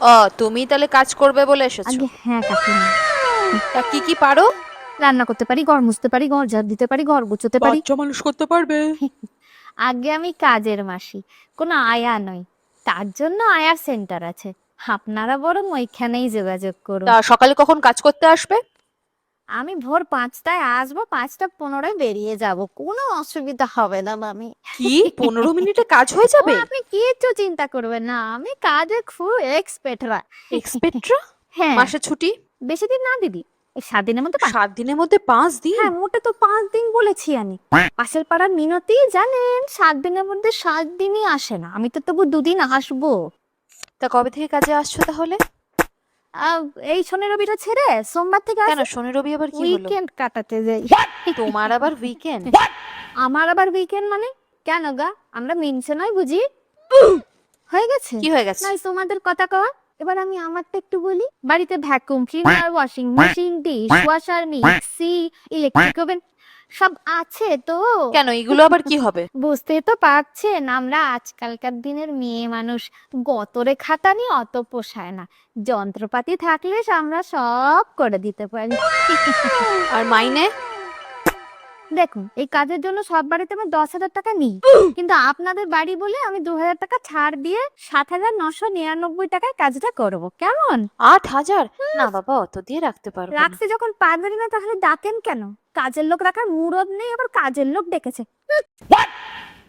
ও, তুমি তাহলে কাজ করবে বলে এসেছো? আগে হ্যাঁ কাকিমা, তা কি কি পারো? রান্না করতে পারি, ঘর মুছতে পারি, ঘর ঝাড় দিতে পারি, ঘর গুছোতে পারি। বাচ্চা মানুষ করতে পারবে? আগে আমি কাজের মাসি, কোনো আয়া নই। তার জন্য আয়ার সেন্টার আছে, আপনারা বরং ওইখানেই যোগাযোগ করুন। তা সকালে কখন কাজ করতে আসবে? আমি ভোর 5টায় আসবো, 5টা 15 বেরিয়ে যাব, কোনো অসুবিধা হবে না মামি। কি, 15 মিনিটে কাজ হয়ে ও যাবে? আপনি কিচ্ছু চিন্তা করবেন না, আমি কাজে খুব এক্সপার্টরা। এক্সপেক্টরা? হ্যাঁ, মাসে ছুটি? বেশি দিন না দিদি, এই 7 দিনের মধ্যে 7 দিনের মধ্যে 5 দিন? হ্যাঁ মোটে তো 5 দিন বলেছি আমি। পাশের পাড়ার মিনতি জানেন 7 দিনের মধ্যে 7 দিনই আসে না, আমি তো তবু 2 দিন আসবো। তা কবে থেকে কাজে আসছো তাহলে? আহ, এই শনি রবিটা ছেড়ে সোমবার থেকে কেন, আসি, শনি রবি আবার কি হলো? উইকেন্ড কাটাতে যাই। তোমার আবার উইকেন্ড? আমার আবার উইকেন্ড মানে? কেন গা, আমরা মিনছে নয় বুঝি? হয়ে গেছে, কি হয়ে গেছে? নাই তোমাদের কথা কওয়া। এবার আমি আমারটা একটু বলি। বাড়িতে vacuum cleaner, washing machine, dish washer, mixie, electric oven সব আছে তো। কেন, এগুলো আবার কি হবে? বুঝতেই তো পারছেন, আমরা আজকালকার দিনের মেয়ে মানুষ, গতরে খাটানি অত পোষায় না। যন্ত্রপাতি থাকলে আমরা সব করে দিতে পারি। আর মাইনে? দেখুন, এই কাজের জন্য সব বাড়িতে আমি 10,000 টাকা নিই, কিন্তু আপনাদের বাড়ি বলে আমি 2,000 টাকা ছাড় দিয়ে 7,999 টাকায় কাজটা করব, কেমন? 8,000? না বাবা, অত দিয়ে রাখতে পারবো না। রাখতে যখন পারবেন না তাহলে ডাকেন কেন? কাজের লোক রাখার মুরদ নেই, আবার কাজের লোক ডেকেছে।